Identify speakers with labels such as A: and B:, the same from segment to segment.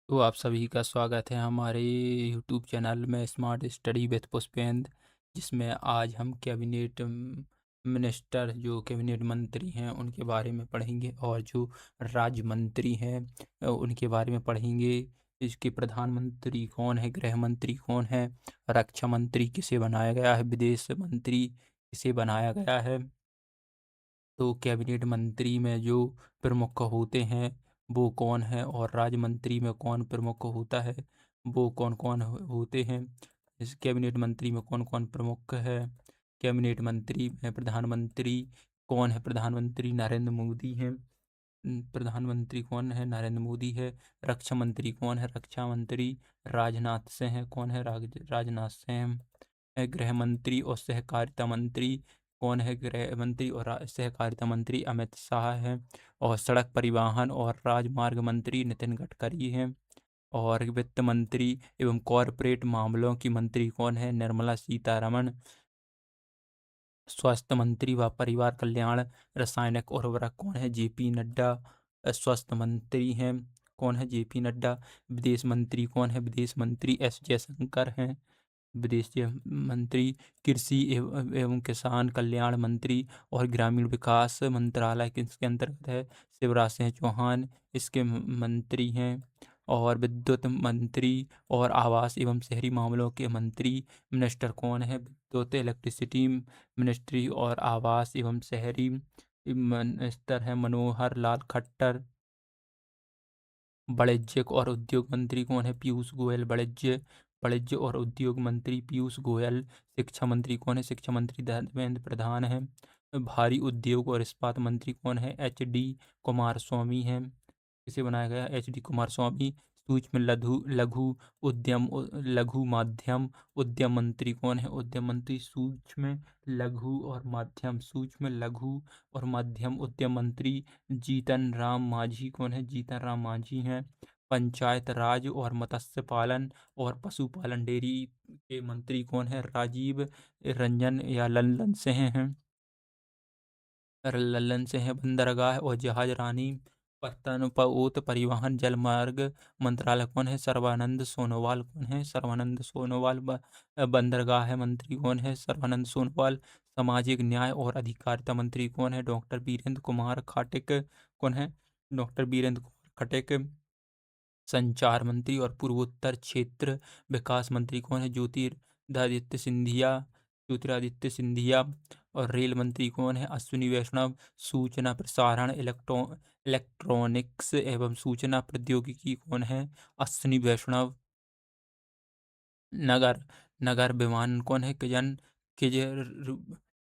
A: तो आप सभी का स्वागत है हमारे यूट्यूब चैनल में स्मार्ट स्टडी विद पुष्पेंद्र, जिसमें आज हम कैबिनेट मिनिस्टर जो कैबिनेट मंत्री हैं उनके बारे में पढ़ेंगे और जो राज्य मंत्री हैं उनके बारे में पढ़ेंगे। इसके प्रधानमंत्री कौन है, गृह मंत्री कौन है, रक्षा मंत्री किसे बनाया गया है, विदेश मंत्री किसे बनाया गया है। तो कैबिनेट मंत्री में जो प्रमुख होते हैं वो कौन है, और राज्य मंत्री में कौन प्रमुख होता है, वो कौन कौन होते हैं। इस कैबिनेट मंत्री में कौन कौन प्रमुख है। कैबिनेट मंत्री में प्रधानमंत्री कौन है, प्रधानमंत्री नरेंद्र मोदी हैं। प्रधानमंत्री कौन है, नरेंद्र मोदी है। रक्षा मंत्री कौन है, रक्षा मंत्री राजनाथ सिंह है। कौन है, राजनाथ सिंह है। गृह मंत्री और सहकारिता मंत्री कौन है, गृह मंत्री और सहकारिता मंत्री अमित शाह है। और सड़क परिवहन और राजमार्ग मंत्री नितिन गडकरी हैं। और वित्त मंत्री एवं कॉरपोरेट मामलों की मंत्री कौन है, निर्मला सीतारमण। स्वास्थ्य मंत्री व परिवार कल्याण रासायनिक और उर्वरक कौन है, जेपी नड्डा। स्वास्थ्य मंत्री हैं कौन है, जेपी नड्डा। विदेश मंत्री कौन है, विदेश मंत्री एस जयशंकर हैं। विदेश मंत्री कृषि एवं किसान कल्याण मंत्री और ग्रामीण विकास मंत्रालय किसके अंतर्गत है, शिवराज सिंह चौहान इसके मंत्री हैं। और विद्युत मंत्री और आवास एवं शहरी मामलों के मंत्री मिनिस्टर कौन है, विद्युत इलेक्ट्रिसिटी मिनिस्ट्री और आवास एवं शहरी मिनिस्टर है मनोहर लाल खट्टर। वाणिज्य और उद्योग मंत्री कौन है, पीयूष गोयल। वाणिज्य और उद्योग मंत्री पीयूष गोयल। शिक्षा मंत्री कौन है, शिक्षा मंत्री धर्मेंद्र प्रधान है। भारी उद्योग और इस्पात मंत्री कौन है, एच डी कुमार स्वामी है। किसे बनाया गया, एच डी कुमार स्वामी। सूक्ष्म लघु लघु उद्यम लघु माध्यम उद्यम मंत्री कौन है, उद्यम मंत्री सूक्ष्म लघु और माध्यम सूक्ष्म लघु और मध्यम उद्यम मंत्री जीतन राम मांझी कौन है, जीतन राम मांझी हैं। पंचायत राज और मत्स्य पालन और पशुपालन डेयरी के मंत्री कौन है, राजीव रंजन या लल्लन सिंह हैं। लल्लन सिंह। बंदरगाह और जहाज रानी पतनपओत परिवहन जलमार्ग मंत्रालय कौन है, सर्बानंद सोनोवाल कौन है, सर्बानंद सोनोवाल। बंदरगाह मंत्री कौन है, सर्बानंद सोनोवाल। सामाजिक न्याय और अधिकारिता मंत्री कौन है, डॉक्टर वीरेंद्र कुमार खाटिक कौन है, डॉक्टर वीरेंद्र कुमार खटिक। संचार मंत्री और पूर्वोत्तर क्षेत्र विकास मंत्री कौन है, ज्योतिरादित्य सिंधिया। और रेल मंत्री कौन है, अश्विनी वैष्णव। सूचना प्रसारण इलेक्ट्रॉनिक्स एवं सूचना प्रौद्योगिकी कौन है, अश्विनी वैष्णव। नगर नगर विमानन कौन है,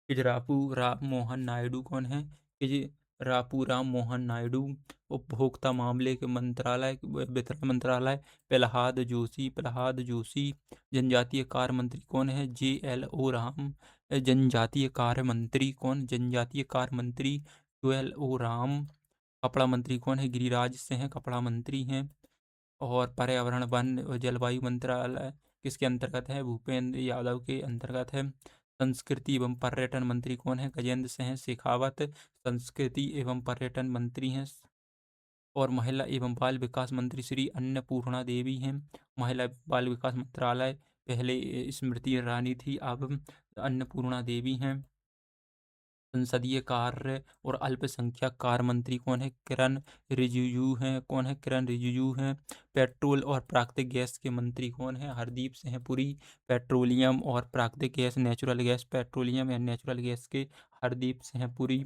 A: किजरापू राम मोहन नायडू कौन है, किजरापू राम मोहन नायडू। उपभोक्ता मामले के मंत्रालय वितरण मंत्रालय प्रह्लाद जोशी। जनजातीय कार्य मंत्री कौन है, जे एल ओ राम। जनजातीय कार्य मंत्री कौन, जनजातीय कार्य मंत्री जुएल ओ राम। कपड़ा मंत्री कौन है, गिरिराज सिंह कपड़ा मंत्री हैं। और पर्यावरण वन और जलवायु मंत्रालय किसके अंतर्गत है, भूपेंद्र यादव के अंतर्गत है। संस्कृति एवं पर्यटन मंत्री कौन है, गजेंद्र सिंह शेखावत संस्कृति एवं पर्यटन मंत्री हैं। और महिला एवं बाल विकास मंत्री श्री अन्नपूर्णा देवी हैं। महिला बाल विकास मंत्रालय पहले स्मृति ईरानी थी, अब अन्नपूर्णा देवी हैं। संसदीय कार्य और अल्पसंख्यक कार्य मंत्री कौन है, किरण रिजिजू हैं। कौन है, किरण रिजिजू हैं। पेट्रोल और प्राकृतिक गैस के मंत्री कौन है, हरदीप सिंह पुरी। पेट्रोलियम और प्राकृतिक गैस नेचुरल गैस पेट्रोलियम या नेचुरल गैस के हरदीप सिंह पुरी।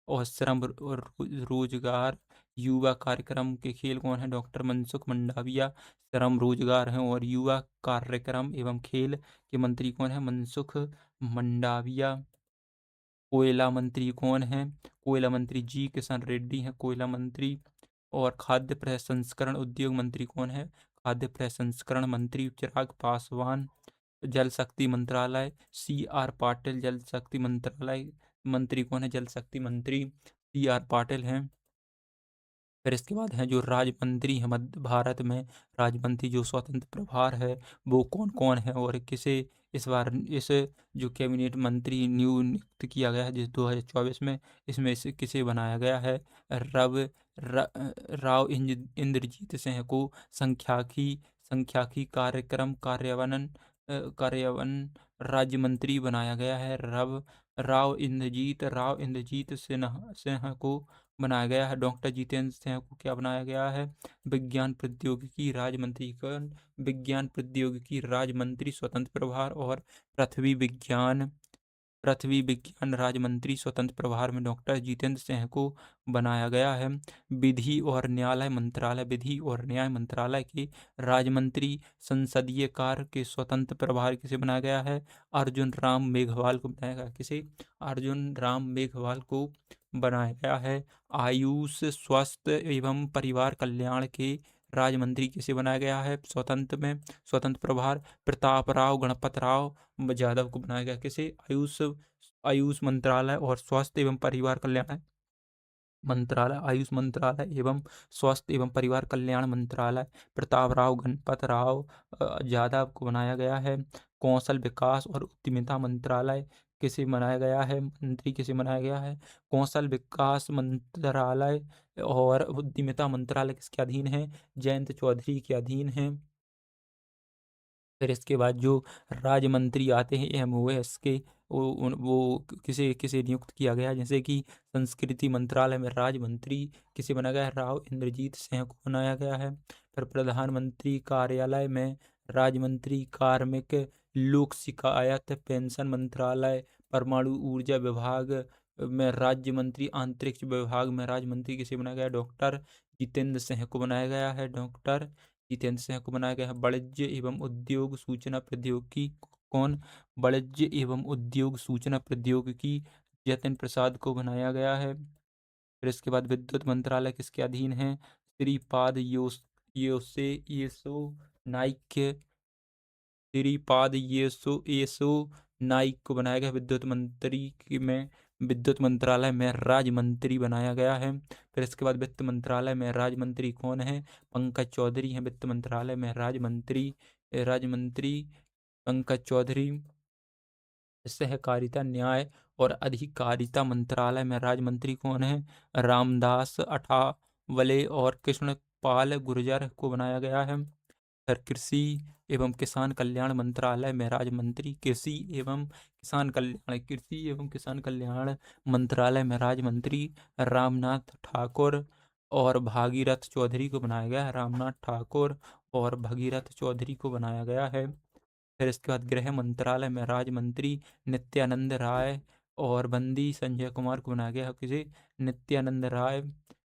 A: और श्रम और रोजगार युवा कार्यक्रम के खेल कौन है, डॉक्टर मनसुख मंडाविया। श्रम रोजगार हैं और युवा कार्यक्रम एवं खेल के मंत्री कौन है, मनसुख मंडाविया। कोयला मंत्री कौन है, कोयला मंत्री जी किशन रेड्डी हैं कोयला मंत्री। और खाद्य प्रसंस्करण उद्योग मंत्री कौन है, खाद्य प्रसंस्करण मंत्री चिराग पासवान। जल शक्ति मंत्रालय सी आर पाटिल। जल शक्ति मंत्रालय मंत्री कौन है, जल शक्ति मंत्री सी आर पाटिल हैं। फिर इसके बाद हैं जो राज्य मंत्री हैं मध्य भारत में, राज्य मंत्री जो स्वतंत्र प्रभार है वो कौन-कौन है और किसे इस बार इस जो कैबिनेट मंत्री नियुक्त किया गया है जिस 2024 में, इसमें से किसे बनाया गया है? रव र राव इंद्रजीत सिंह को सांख्यिकी कार्यक्रम कार्यान्वयन राज्य मंत्री बनाया गया है। राव इंद्रजीत सिन्हा को बनाया गया है। डॉक्टर जितेंद्र सिंह को क्या बनाया गया है? विज्ञान प्रौद्योगिकी राज्य मंत्री कौन? विज्ञान प्रौद्योगिकी राज्य मंत्री स्वतंत्र प्रभार। और पृथ्वी विज्ञान पृथ्वी विज्ञान राज्य मंत्री स्वतंत्र प्रभार में डॉक्टर जितेंद्र सिंह को बनाया गया है। विधि और न्याय मंत्रालय के राज्य मंत्री संसदीय कार्य के स्वतंत्र प्रभार किसे बनाया गया है? अर्जुन राम मेघवाल को बनाया गया। किसे? अर्जुन राम मेघवाल को बनाया गया है। आयुष स्वास्थ्य एवं परिवार कल्याण के राज्य मंत्री किसे बनाया गया है? स्वतंत्र प्रभार प्रताप राव गणपत राव यादव को बनाया गया। किसे? आयुष मंत्रालय और स्वास्थ्य एवं परिवार कल्याण मंत्रालय, आयुष मंत्रालय एवं स्वास्थ्य एवं परिवार कल्याण मंत्रालय प्रताप राव गणपत राव यादव को बनाया गया है। कौशल विकास और उद्यमिता मंत्रालय किसे बनाया गया है? मंत्री किसे बनाया गया है? कौशल विकास मंत्रालय और उद्यमिता मंत्रालय किसके अधीन है? जयंत चौधरी के अधीन है। फिर इसके बाद जो राज्य मंत्री आते हैं एमओएस के, वो किसे किसे नियुक्त किया गया है? जैसे कि संस्कृति मंत्रालय में राज्य मंत्री किसे बनाया गया है? राव इंद्रजीत सिंह को बनाया गया है। फिर प्रधानमंत्री कार्यालय में राज्य मंत्री कार्मिक लोक शिकायत पेंशन मंत्रालय परमाणु ऊर्जा विभाग में राज्य मंत्री अंतरिक्ष विभाग में राज्य मंत्री किसे बनाया गया? डॉक्टर जितेंद्र सिंह को बनाया गया है। डॉक्टर जितेंद्र सिंह को बनाया गया है। वाणिज्य एवं उद्योग सूचना प्रौद्योगिकी कौन? वाणिज्य एवं उद्योग सूचना प्रौद्योगिकी जतिन प्रसाद को बनाया गया है। फिर इसके बाद विद्युत मंत्रालय किसके अधीन है? श्रीपाद येसो नाइक श्रीपाद येसो नाइक को बनाया गया विद्युत मंत्रालय में राज्य मंत्री बनाया गया है। फिर इसके बाद वित्त मंत्रालय में राज्य मंत्री कौन है? पंकज चौधरी हैं वित्त मंत्रालय में राज्य मंत्री पंकज चौधरी। सहकारिता न्याय और अधिकारिता मंत्रालय में राज्य मंत्री कौन है? रामदास अठावले और कृष्णपाल गुर्जर को बनाया गया है। फिर कृषि एवं किसान कल्याण मंत्रालय में राज्य मंत्री कृषि एवं किसान कल्याण मंत्रालय में राज्य मंत्री रामनाथ ठाकुर और भागीरथ चौधरी को बनाया गया है। रामनाथ ठाकुर और भगीरथ चौधरी को बनाया गया है। फिर इसके बाद गृह मंत्रालय में राज्य मंत्री नित्यानंद राय और बंदी संजय कुमार को बनाया गया है। किसे? नित्यानंद राय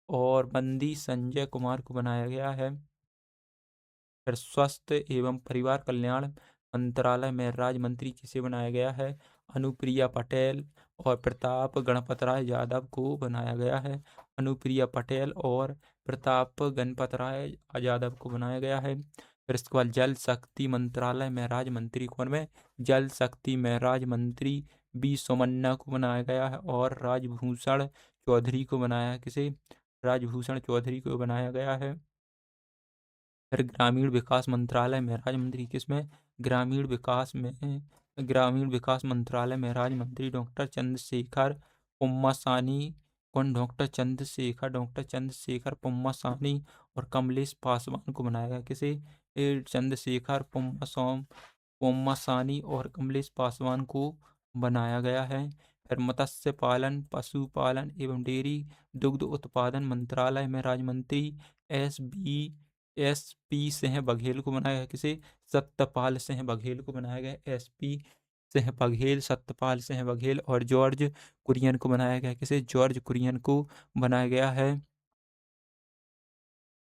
A: और बंदी संजय कुमार को बनाया गया है। फिर स्वास्थ्य एवं परिवार कल्याण मंत्रालय में राज्य मंत्री किसे बनाया गया है? अनुप्रिया पटेल और प्रताप गणपत राय यादव को बनाया गया है। अनुप्रिया पटेल और प्रताप गणपत राय यादव को बनाया गया है। फिर इसके बाद जल शक्ति मंत्रालय में राज्य मंत्री कौन में? जल शक्ति में राज्य मंत्री बी सोमन्ना को बनाया गया है और राजभूषण चौधरी को बनाया किसे? राजभूषण चौधरी को बनाया गया है। फिर ग्रामीण विकास मंत्रालय में राज्य मंत्री किसमें? ग्रामीण विकास मंत्रालय में राज्य मंत्री डॉक्टर चंद्रशेखर पुम्मासानी कौन? डॉक्टर चंद्रशेखर पुम्मासानी और कमलेश पासवान को बनाया गया। किसे? चंद्रशेखर पुम्मासानी और कमलेश पासवान को बनाया गया है। फिर मत्स्य पालन पशुपालन एवं डेयरी दुग्ध उत्पादन मंत्रालय में राज्य मंत्री एस पी सिंह बघेल को बनाया गया। किसे? सत्यपाल सिंह बघेल को बनाया गया। सत्यपाल सिंह बघेल और जॉर्ज कुरियन को बनाया गया। किसे? जॉर्ज कुरियन को बनाया गया है।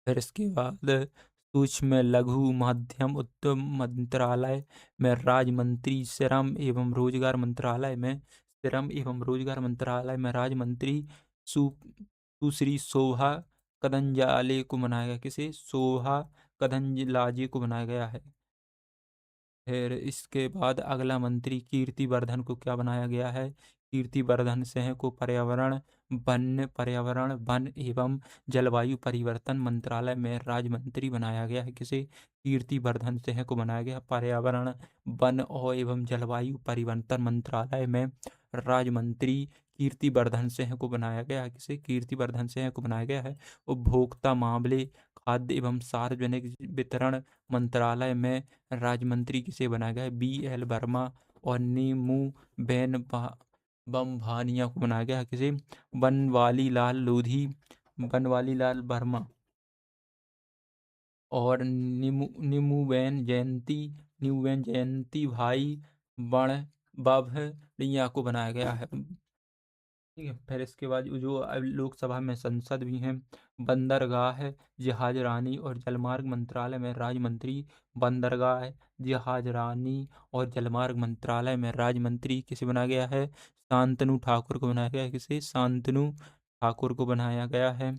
A: फिर इसके बाद सूक्ष्म लघु मध्यम उद्यम मंत्रालय में राज्य मंत्री श्रम एवं रोजगार मंत्रालय में राज्य मंत्री सुश्री शोभा कदंजाले को बनाया गया। किसे? शोभा कदंजलाजे को बनाया गया है। फिर इसके बाद अगला मंत्री कीर्ति वर्धन को क्या बनाया गया है? कीर्तिवर्धन सिंह को पर्यावरण वन एवं जलवायु परिवर्तन मंत्रालय में राज्य मंत्री बनाया गया है। किसे? कीर्तिवर्धन सिंह को बनाया गया पर्यावरण वन और एवं जलवायु परिवर्तन मंत्रालय में राज्य मंत्री कीर्तिवर्धन सिंह को बनाया गया है। किसे? कीर्तिवर्धन सिंह को बनाया गया है। उपभोक्ता मामले खाद्य एवं सार्वजनिक वितरण मंत्रालय में राज्य मंत्री किसे बनाया गया है? BL वर्मा और नीमू बेन बमभानिया को बनाया गया है। किसे? बनवाली लाल वर्मा और नीमूबेन जयंती भाई बण बभड़िया को बनाया गया है। ठीक है। फिर इसके बाद जो अब लोकसभा में संसद भी हैं, बंदरगाह जहाजरानी और जलमार्ग मंत्रालय में राज्य मंत्री बंदरगाह जहाजरानी और जलमार्ग मंत्रालय में राज्य मंत्री किसे बनाया गया है? शांतनु ठाकुर को बनाया गया है। किसे? शांतनु ठाकुर को बनाया गया है।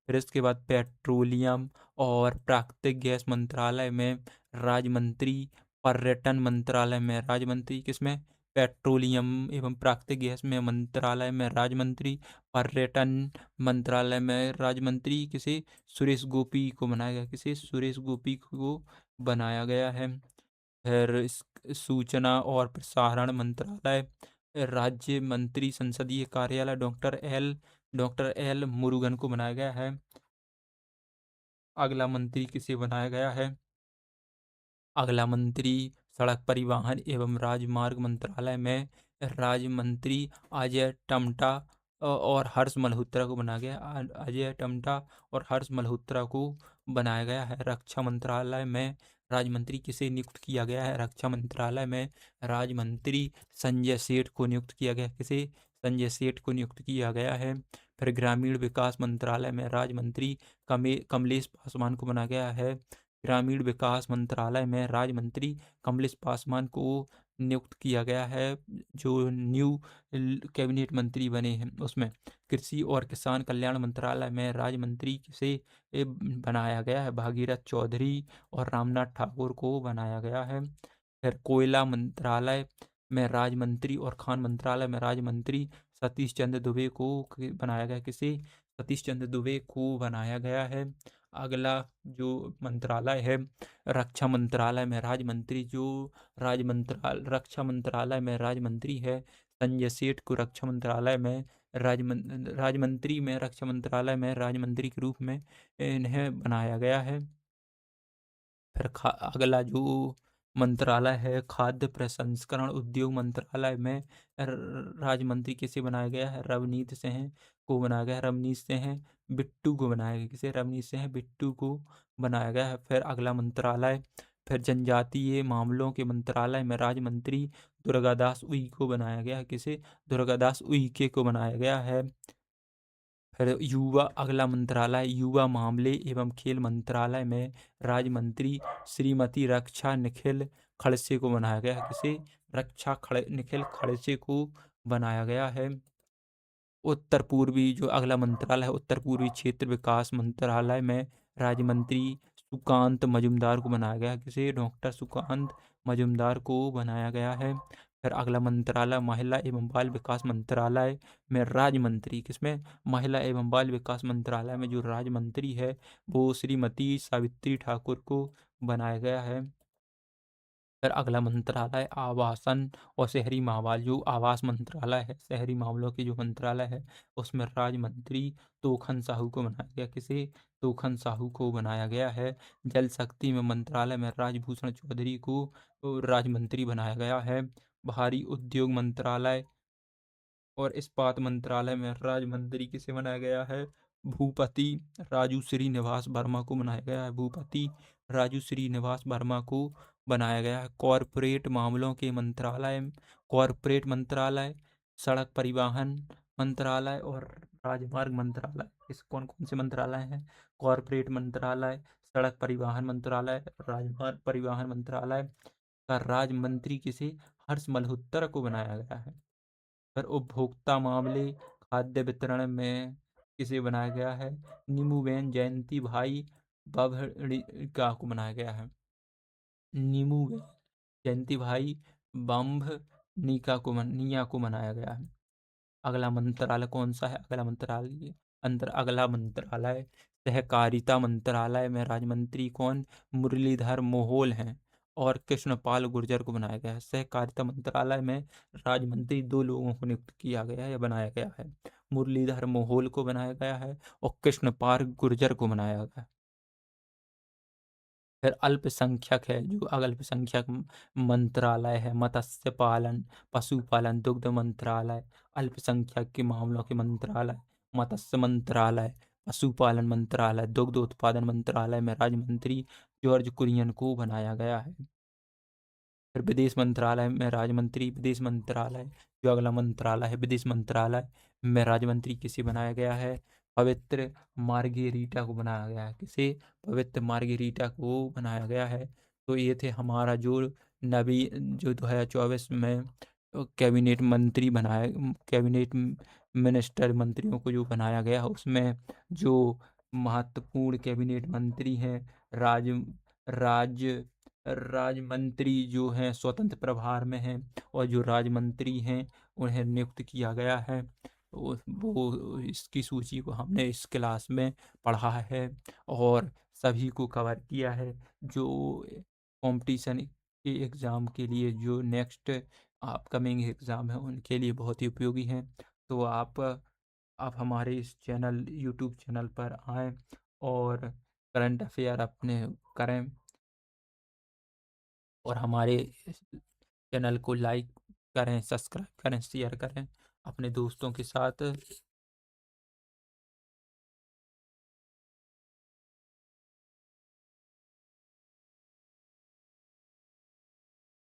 A: फिर इसके बाद पेट्रोलियम और प्राकृतिक गैस मंत्रालय में राज्य मंत्री पर्यटन मंत्रालय में राज्य मंत्री किसमें? पेट्रोलियम एवं प्राकृतिक गैस में मंत्रालय में राज्य मंत्री पर्यटन मंत्रालय में राज्य मंत्री किसे? सुरेश गोपी को बनाया गया। किसे? सुरेश गोपी को बनाया गया है। फिर सूचना और प्रसारण मंत्रालय राज्य मंत्री संसदीय कार्यालय डॉक्टर एल मुरुगन को बनाया गया है। अगला मंत्री किसे बनाया गया है? अगला मंत्री सड़क परिवहन एवं राजमार्ग मंत्रालय में राज्य मंत्री अजय टम्टा और हर्ष मल्होत्रा को बनाया गया। अजय टम्टा और हर्ष मल्होत्रा को बनाया गया है। रक्षा मंत्रालय में राज्य मंत्री किसे नियुक्त किया गया है? रक्षा मंत्रालय में राज्य मंत्री संजय सेठ को नियुक्त किया गया। किसे? संजय सेठ को नियुक्त किया गया है। फिर ग्रामीण विकास मंत्रालय में राज्य मंत्री कमलेश पासवान को बनाया गया है। ग्रामीण विकास मंत्रालय में राज्य मंत्री कमलेश पासवान को नियुक्त किया गया है, जो न्यू कैबिनेट मंत्री बने हैं उसमें। कृषि और किसान कल्याण मंत्रालय में राज्य मंत्री किसे बनाया गया है? भागीरथ चौधरी और रामनाथ ठाकुर को बनाया गया है। फिर कोयला मंत्रालय में राज्य मंत्री और खान मंत्रालय में राज्य मंत्री सतीश चंद्र दुबे को बनाया गया। किसे? सतीश चंद्र दुबे को बनाया गया है। अगला जो मंत्रालय है रक्षा मंत्रालय में राज्य मंत्री रक्षा मंत्रालय में राज्य मंत्री है संजय सेठ को रक्षा मंत्रालय में रक्षा मंत्रालय में राज्य मंत्री के रूप में इन्हें बनाया गया है। फिर अगला जो मंत्रालय है खाद्य प्रसंस्करण उद्योग मंत्रालय में राज्य मंत्री किसे बनाया गया है? रवनीत सिंह को बनाया गया है। रवनीत सिंह बिट्टू को बनाया गया। किसे? रवनीत सिंह बिट्टू को बनाया गया है। फिर अगला मंत्रालय फिर जनजातीय मामलों के मंत्रालय में राज्य मंत्री दुर्गादास उइके को बनाया गया है। किसे? दुर्गादास उइके को बनाया गया है। फिर अगला मंत्रालय युवा मामले एवं खेल मंत्रालय में राज्य मंत्री श्रीमती रक्षा निखिल खड़से को बनाया गया है। किसे? निखिल खड़से को बनाया गया है। उत्तर पूर्वी जो अगला मंत्रालय है उत्तर पूर्वी क्षेत्र विकास मंत्रालय में राज्य मंत्री सुकांत मजुमदार को बनाया गया है। किसे? डॉक्टर सुकांत मजुमदार को बनाया गया है। फिर अगला मंत्रालय महिला एवं बाल विकास मंत्रालय में राज्य मंत्री किसमें? महिला एवं बाल विकास मंत्रालय में जो राज्य मंत्री है वो श्रीमती सावित्री ठाकुर को बनाया गया है। फिर अगला मंत्रालय आवासन और शहरी मामला जो आवास मंत्रालय है शहरी मामलों की जो मंत्रालय है उसमें राज्य मंत्री तोखन साहू को बनाया गया। किसे? तोखन साहू को बनाया गया है। जल शक्ति में मंत्रालय में राजभूषण चौधरी को राज्य मंत्री बनाया गया है। भारी उद्योग मंत्रालय और इस्पात मंत्रालय में राज्य मंत्री किसे बनाया गया है? भूपति राजू श्रीनिवास वर्मा को बनाया गया है। भूपति राजू श्रीनिवास वर्मा को बनाया गया है। कॉरपोरेट मंत्रालय सड़क परिवहन मंत्रालय और राजमार्ग मंत्रालय इस कौन कौन से मंत्रालय हैं? कॉरपोरेट मंत्रालय सड़क परिवहन मंत्रालय राजमार्ग परिवहन मंत्रालय का राज्य मंत्री किसे? हर्ष मल्होत्रा को बनाया गया है। फिर उपभोक्ता मामले खाद्य वितरण में किसे बनाया गया है? नीमूबेन जयंती भाई बभड़िका को बनाया गया है। नीमूबेन जयंती भाई बम्भ निया को बनाया गया है। अगला मंत्रालय कौन सा है? अगला मंत्रालय सहकारिता मंत्रालय में राज्य मंत्री कौन मुरलीधर मोहोल हैं और कृष्णपाल गुर्जर को बनाया गया है। सहकारिता मंत्रालय में राज्य मंत्री दो लोगों को नियुक्त किया गया है या बनाया गया है। मुरलीधर मोहोल को बनाया गया है और कृष्णपाल गुर्जर को बनाया गया है। फिर अल्पसंख्यक है, जो अल्पसंख्यक मंत्रालय है, मत्स्य पालन, पशुपालन, दुग्ध मंत्रालय, अल्पसंख्यक के मामलों के मंत्रालय, मत्स्य मंत्रालय, पशुपालन मंत्रालय, दुग्ध उत्पादन मंत्रालय में राज्य मंत्री जॉर्ज कुरियन को बनाया गया है। फिर विदेश मंत्रालय में राज्य मंत्री, विदेश मंत्रालय जो अगला मंत्रालय है, विदेश मंत्रालय में राज्य मंत्री किसे बनाया गया है? पवित्र मार्गेरीटा को बनाया गया है। किसे? पवित्र मार्गेरीटा को बनाया गया है। तो ये थे हमारा जो नवी जो 2024 में कैबिनेट मंत्री बनाए, कैबिनेट मिनिस्टर मंत्रियों को जो बनाया गया उसमें जो महत्वपूर्ण कैबिनेट मंत्री हैं, राज्य राज्य राज्य मंत्री जो हैं स्वतंत्र प्रभार में हैं और जो राज्य मंत्री हैं उन्हें नियुक्त किया गया है। वो इसकी सूची को हमने इस क्लास में पढ़ा है और सभी को कवर किया है। जो कंपटीशन के एग्ज़ाम के लिए जो नेक्स्ट अपकमिंग एग्ज़ाम है उनके लिए बहुत ही उपयोगी हैं। तो आप हमारे इस चैनल यूट्यूब चैनल पर आएँ और करंट अफेयर अपने करें और हमारे चैनल को लाइक करें, सब्सक्राइब करें, शेयर करें अपने दोस्तों के साथ।